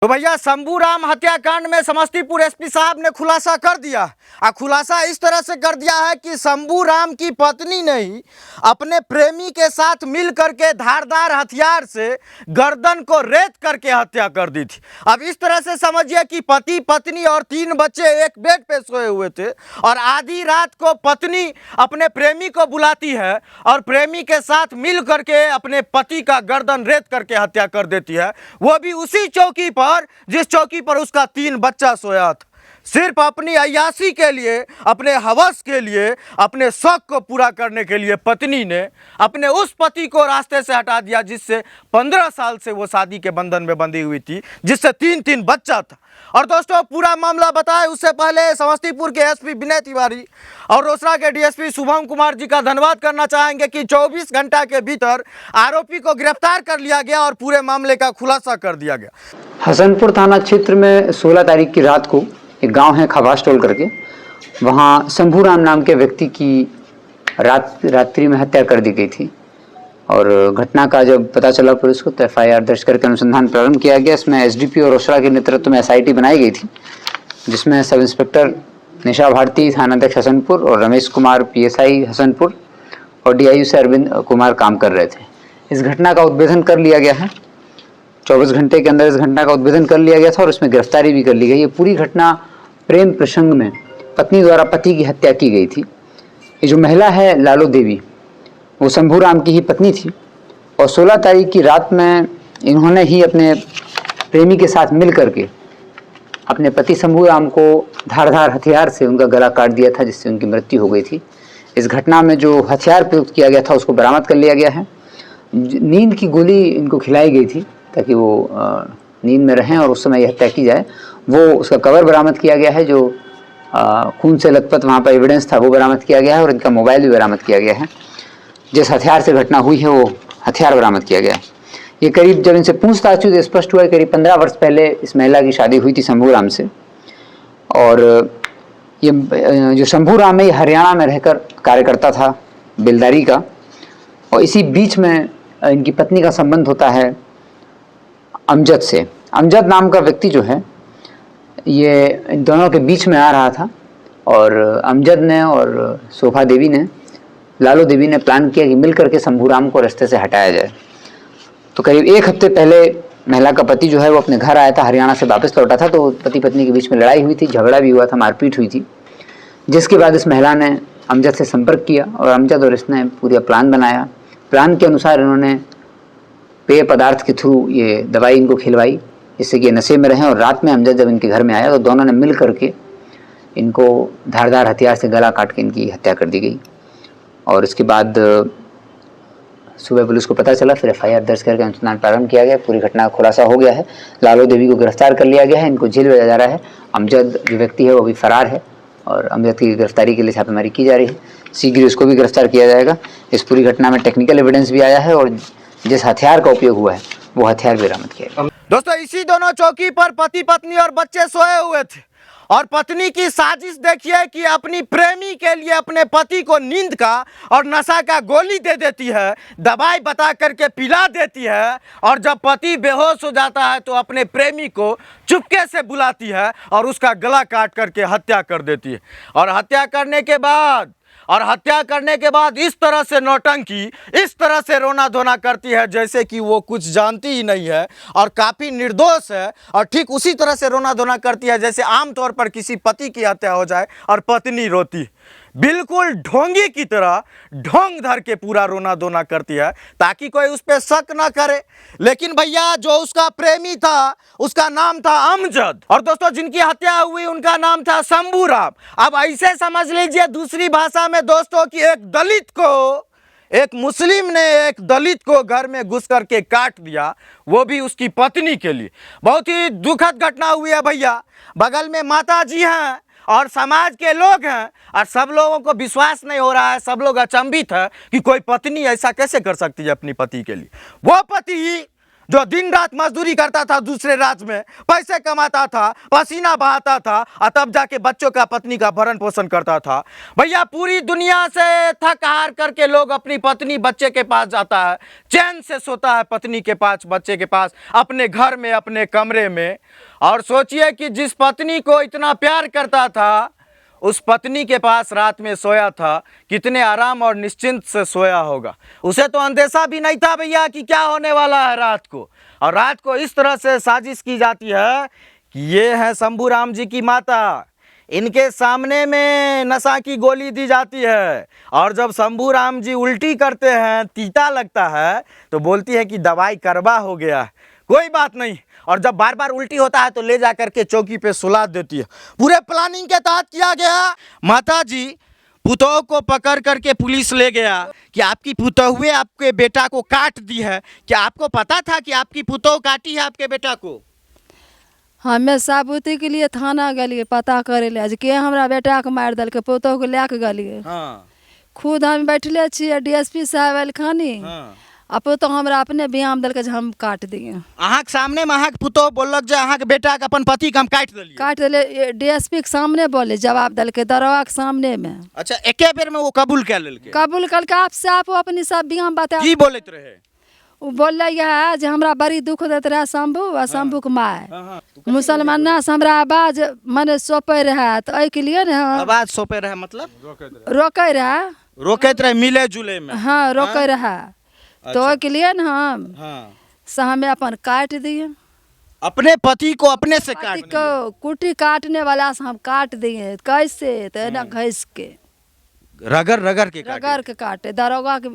तो भैया शंभूराम हत्याकांड में समस्तीपुर एसपी साहब ने खुलासा कर दिया। खुलासा इस तरह से कर दिया है कि शंभूराम की पत्नी ने ही अपने प्रेमी के साथ मिल करके धारदार हथियार से गर्दन को रेत करके हत्या कर दी थी। अब इस तरह से समझिए कि पति पत्नी और 3 बच्चे एक बेड पे सोए हुए थे और आधी रात को पत्नी अपने प्रेमी को बुलाती है और प्रेमी के साथ मिल करके अपने पति का गर्दन रेत करके हत्या कर देती है, वो भी उसी चौकी पर जिस चौकी पर उसका 3 बच्चा सोया था। सिर्फ अपनी अय्याशी के लिए, अपने हवस के लिए, अपने शौक को पूरा करने के लिए पत्नी ने अपने उस पति को रास्ते से हटा दिया जिससे 15 साल से वो शादी के बंधन में बंधी हुई थी, जिससे 3 बच्चा था। और दोस्तों पूरा मामला बताए उससे पहले समस्तीपुर के एसपी विनय तिवारी और रोसड़ा के डीएसपी शुभम कुमार जी का धन्यवाद करना चाहेंगे कि 24 घंटा के भीतर आरोपी को गिरफ्तार कर लिया गया और पूरे मामले का खुलासा कर दिया गया। हसनपुर थाना क्षेत्र में 16 तारीख की रात को एक गांव है खबास टोल करके, वहां शंभूराम नाम के व्यक्ति की रात्रि में हत्या कर दी गई थी। और घटना का जब पता चला पुलिस को तो एफआईआर दर्ज करके अनुसंधान प्रारंभ किया गया। इसमें एसडीपी और रोसड़ा के नेतृत्व में एसआईटी बनाई गई थी, जिसमें सब इंस्पेक्टर निशा भारती थानाध्यक्ष हसनपुर और रमेश कुमार पीएसआई हसनपुर और डीआईयू से अरविंद कुमार काम कर रहे थे। इस घटना का उद्भेदन कर लिया गया है। 24 घंटे के अंदर इस घटना का उद्भेदन कर लिया गया था और उसमें गिरफ्तारी भी कर ली गई। ये पूरी घटना प्रेम प्रसंग में पत्नी द्वारा पति की हत्या की गई थी। ये जो महिला है लालो देवी, वो शंभूराम की ही पत्नी थी और 16 तारीख की रात में इन्होंने ही अपने प्रेमी के साथ मिल करके अपने पति शंभूराम को धारदार हथियार से उनका गला काट दिया था, जिससे उनकी मृत्यु हो गई थी। इस घटना में जो हथियार प्रयुक्त किया गया था उसको बरामद कर लिया गया है। नींद की गोली इनको खिलाई गई थी ताकि वो नींद में रहें और उस समय यह हत्या की जाए। वो उसका कवर बरामद किया गया है, जो खून से लथपथ वहाँ पर एविडेंस था वो बरामद किया गया है और इनका मोबाइल भी बरामद किया गया है। जिस हथियार से घटना हुई है वो हथियार बरामद किया गया है। ये करीब जब इनसे पूछताछ हुई तो स्पष्ट हुआ करीब 15 वर्ष पहले इस महिला की शादी हुई थी शंभूराम से। और ये जो शंभूराम है ये हरियाणा में रहकर कार्य करता था बेलदारी का, और इसी बीच में इनकी पत्नी का संबंध होता है अमजद से। अमजद नाम का व्यक्ति जो है ये इन दोनों के बीच में आ रहा था और अमजद ने और शोभा देवी ने, लालो देवी ने प्लान किया कि मिल करके शंभूराम को रास्ते से हटाया जाए। तो करीब 1 हफ्ते पहले महिला का पति जो है वो अपने घर आया था, हरियाणा से वापस लौटा था। तो पति पत्नी के बीच में लड़ाई हुई थी, झगड़ा भी हुआ था, मारपीट हुई थी, जिसके बाद इस महिला ने अमजद से संपर्क किया और अमजद और इसने पूरा प्लान बनाया। प्लान के अनुसार इन्होंने पेय पदार्थ के थ्रू ये दवाई इनको खिलवाई जिससे कि ये नशे में रहें। और रात में अमजद जब इनके घर में आया तो दोनों ने मिल करके इनको धारदार हथियार से गला काट के इनकी हत्या कर दी गई। और इसके बाद सुबह पुलिस को पता चला, फिर एफआईआर दर्ज करके अनुसंधान प्रारंभ किया गया। पूरी घटना का खुलासा हो गया है। लालो देवी को गिरफ्तार कर लिया गया है, इनको जेल भेजा जा रहा है। अमजद जो व्यक्ति है वो अभी फरार है और अमजद की गिरफ्तारी के लिए छापेमारी की जा रही है। शीघ्र उसको भी गिरफ्तार किया जाएगा। इस पूरी घटना में टेक्निकल एविडेंस भी आया है और जिस हथियार का उपयोग हुआ है वो हथियार भी बरामद किया गया। दोस्तों इसी दोनों चौकी पर पति पत्नी और बच्चे सोए हुए थे और पत्नी की साजिश देखिए कि अपनी प्रेमी के लिए अपने पति को नींद का और नशा का गोली दे देती है, दवाई बता करके पिला देती है और जब पति बेहोश हो जाता है तो अपने प्रेमी को चुपके से बुलाती है और उसका गला काट करके हत्या कर देती है। और हत्या करने के बाद इस तरह से नौटंकी, इस तरह से रोना धोना करती है जैसे कि वो कुछ जानती ही नहीं है और काफ़ी निर्दोष है। और ठीक उसी तरह से रोना धोना करती है जैसे आमतौर पर किसी पति की हत्या हो जाए और पत्नी रोती, बिल्कुल ढोंगी की तरह ढोंग धर के पूरा रोना धोना करती है ताकि कोई उस पर शक ना करे। लेकिन भैया जो उसका प्रेमी था उसका नाम था अमजद और दोस्तों जिनकी हत्या हुई उनका नाम था शंभूराम। अब ऐसे समझ लीजिए दूसरी भाषा में दोस्तों कि एक मुस्लिम ने एक दलित को घर में घुस करके काट दिया, वो भी उसकी पत्नी के लिए। बहुत ही दुखद घटना हुई है भैया। बगल में माता जी हैं और समाज के लोग हैं और सब लोगों को विश्वास नहीं हो रहा है, सब लोग अचंभित है कि कोई पत्नी ऐसा कैसे कर सकती है अपनी पति के लिए। वो पति जो दिन रात मजदूरी करता था दूसरे राज्य में, पैसे कमाता था, पसीना बहाता था और तब जाके बच्चों का पत्नी का भरण पोषण करता था। भैया पूरी दुनिया से थक हार करके लोग अपनी पत्नी बच्चे के पास जाता है, चैन से सोता है पत्नी के पास, बच्चे के पास, अपने घर में, अपने कमरे में। और सोचिए कि जिस पत्नी को इतना प्यार करता था उस पत्नी के पास रात में सोया था, कितने आराम और निश्चिंत से सोया होगा। उसे तो अंदेशा भी नहीं था भैया कि क्या होने वाला है रात को। और रात को इस तरह से साजिश की जाती है कि ये है शंभू राम जी की माता, इनके सामने में नशा की गोली दी जाती है और जब शंभू राम जी उल्टी करते हैं, तीता लगता है, तो बोलती है कि दवाई करवा हो गया, कोई बात नहीं। और जब बार बार उल्टी होता है तो ले जा करके चौकी पे सुला देती है। पूरे प्लानिंग के तहत किया गया। माता जी पुतोह को पकड़ करके पुलिस ले गया कि आपकी पुतोहुए आपके बेटा को काट दी है। क्या आपको पता था कि आपकी पुतोह काटी है आपके बेटा को? हमें साबुती के लिए थाना गलिए पता करे ले के हमरा बेटा के मार दल के पुतोह के लैके गलिए। हाँ। खुद हम बैठले छिए, डीएसपी साहब एलखनी। हाँ। अब तो हमरा अपने ब्याम दल के हम काट दिए। अहाँ के सामने में अहाँ के पुतोह बोलक जे अहाँ के बेटा के अपन पति के हम काट देलिए। काट दिले, डीएसपी के सामने बोले, जवाब दल के दरोगा के सामने में। अच्छा, एके बेर में वो कबूल कर लेलके? कबूल कल के आपसे आप अपनी सब ब्याम बता। की बोलत रहे? वो बोल है जे हमरा बड़ी दुख देत रहे शंभू और शंभू के माय। मुसलमान से हमरा आवाज मने सौंपे रहे, तो के लिए ने आवाज सौंपे रहे मतलब रोके रहे, रोकैत रहे मिले जुले में। हाँ रोके रहे। तो के लिए न हम से हमें अपन काट दिए, अपने पति को अपने से काट पति को कुटी काटने वाला से हम काट दिए। कैसे? तो ना घिस के रगड़ रगड़ के काटे। रगड़ के काटे। दरोगा के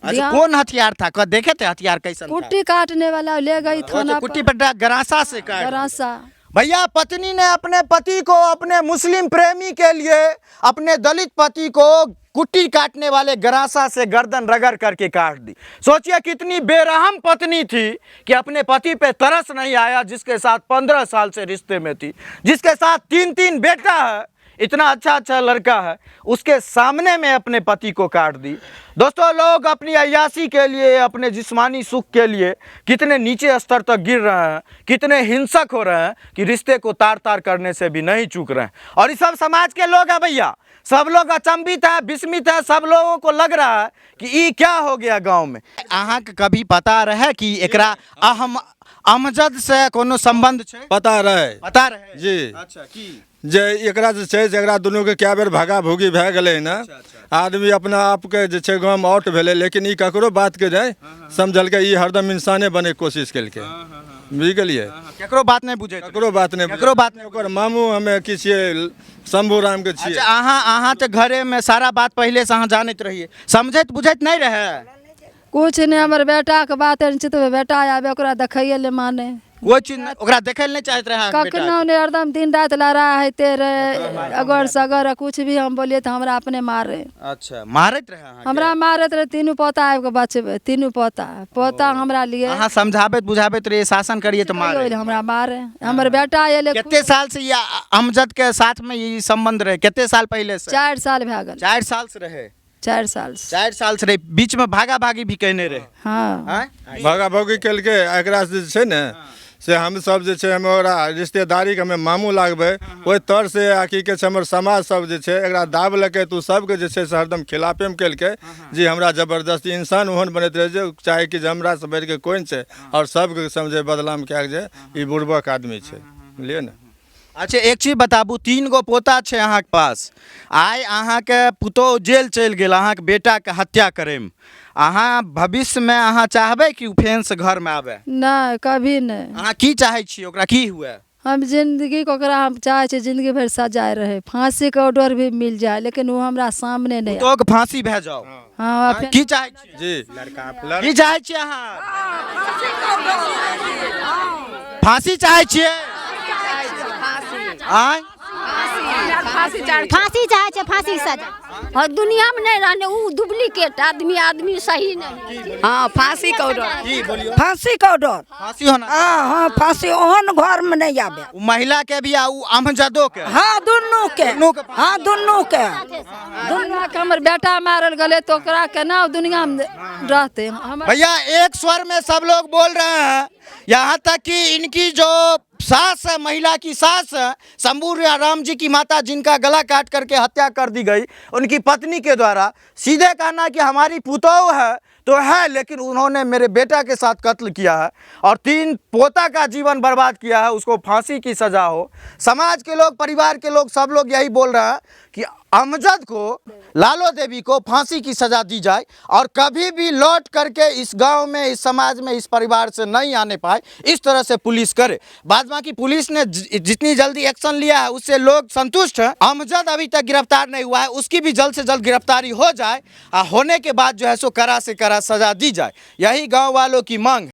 अच्छा, कौन हथियार था? कद देखे थे हथियार कैसा था? कुटी काटने वाला ले गई थाना कुट्टी पर गरासा से काट। गरासा। भैया पत्नी ने अपने पति को, अपने मुस्लिम प्रेमी के लिए, अपने दलित पति को कुट्टी काटने वाले गरासा से गर्दन रगड़ करके काट दी। सोचिए कितनी बेरहम पत्नी थी कि अपने पति पे तरस नहीं आया, जिसके साथ 15 साल से रिश्ते में थी, जिसके साथ 3-3 बेटा है, इतना अच्छा लड़का है, उसके सामने में अपने पति को काट दी। दोस्तों, लोग अपनी अय्याशी के लिए, अपने जिस्मानी सुख के लिए कितने नीचे स्तर तक गिर रहे हैं, कितने हिंसक हो रहे हैं कि रिश्ते को तार तार करने से भी नहीं चूक रहे हैं। और इस सब समाज के लोग हैं भैया, सब लोग अचंभित है, विस्मित है, सब लोगों को लग रहा है कि ये क्या हो गया गांव में। अहाँ के कभी पता रहे कि एकरा अमजद से कोनो संबंध छै? पता रहे जी। अच्छा, की जे एकरा जे छै से एकरा दुनू के क्या बेर भागा भूगी भए गेलै न। आदमी अपना आप के जे छै गाँव में आउट भेलै, लेकिन ई ककरो बात के नहीं समझलकै। ई हरदम इंसाने बने के कोशिश केलकै, बुझि गेलियै। केकरो बात नहीं बुझे, ककरो बात नहीं। ओकर मामू हमे की छियै, शंभू राम के छियै। अच्छा, अहाँ तो घरे में सारा बात पहले से अहाँ जानत रहिए, समझत बुझत नहीं रहे? कुछ नहीं, हमारे बेटा के बात तो बेटा आवे ओकरा देखैये ले माने, कोई चीज ओकरा देखे नहीं चाहत रहे? कखनो ने हरदम दिन रात लड़ा है अगर सगर कुछ भी हम बोलिए तो हमरा अपने मारे। अच्छा, मारत रहे? हमरा मारत रहे। तीनों पोता आबि के बचबे, तीनों पोता हमरा लिए। अहाँ समझाबत बुझाबत रहिए, शासन करिए तो मारे? हमरा मारे। हमर बेटा एले। कितने साल से ये अमजद के साथ में ये संबंध रहे? कितने साल पहले से? 4 साल भए गेल। 4 साल से रहे? 4 साल से। 4 साल से रहे। बीच में भागा भागी भी कहने रहे? हाँ, भागा भागी केलकै। एकरा से छै ने से हम सब जे छै हमरा रिश्तेदारी के हमें मामू लागबे, ओहि तर से आखी के हमर समाज सब जे छै एकरा दाब लके तू सबके जे छै से हरदम खिलाफे में केलकै। जी हमरा जबरदस्ती इंसान ओहन बनैत रहे जे चाहे कि हमरा से बढ़ के कोई छै और सबके समझे बदलाम कए जे ई बुड़बक आदमी छै, बुझलिए ने। अच्छा, एक चीज बताबू, 3 गो पोता छे अहाँ के पास, आइ अहाँ के पुतोह जेल चल गेल अहाँ के बेटा के हत्या करे में, अहाँ भविष्य में अहाँ चाहबे कि फेन से घर में आवे? नहीं, कभी नहीं। अहाँ की चाहे छी ओकरा की हुए? हम जिंदगी को ओकरा हम चाहे छी जिंदगी भर सजाए रहे, फांसी के ऑर्डर भी मिल जाए, लेकिन वो हमरा सामने नहीं। तो फांसी भे जाओ। हाँ, की चाहे छी? जी की चाहे छी अहाँ? फांसी चाहे छिए? फांसी चाहे छे, फांसी सजा। और दुनिया में नहीं रहने वो डुप्लीकेट आदमी सही नहीं। हाँ फांसी का ऑर्डर, जी बोलियो। फांसी का ऑर्डर। फांसी होना। हाँ फांसी ओहन घर में नहीं आवे। उ महिला के भी आ उ अमजदो के। हाँ दुनू के। हाँ दुनू के। दुनिया के हमर बेटा मारल गले तो ओकरा के ना दुनिया में रहते हमर। भैया एक स्वर में सब लोग बोल रहे हैं, यहाँ तक कि इनकी जो सास है, महिला की सास है, शंभू राम जी की माता जिनका गला काट करके हत्या कर दी गई, उनकी पत्नी के द्वारा सीधे कहना कि हमारी पुतोह है तो है, लेकिन उन्होंने मेरे बेटा के साथ कत्ल किया है और 3 पोता का जीवन बर्बाद किया है, उसको फांसी की सज़ा हो। समाज के लोग, परिवार के लोग, सब लोग यही बोल रहे हैं कि अमजद को, लालो देवी को फांसी की सज़ा दी जाए और कभी भी लौट करके इस गांव में, इस समाज में, इस परिवार से नहीं आने पाए, इस तरह से पुलिस करे। बाद बाकी पुलिस ने जितनी जल्दी एक्शन लिया है उससे लोग संतुष्ट हैं। अमजद अभी तक गिरफ्तार नहीं हुआ है, उसकी भी जल्द से जल्द गिरफ्तारी हो जाए और होने के बाद जो है सो कड़ा से कड़ा सज़ा दी जाए, यही गाँव वालों की मांग है।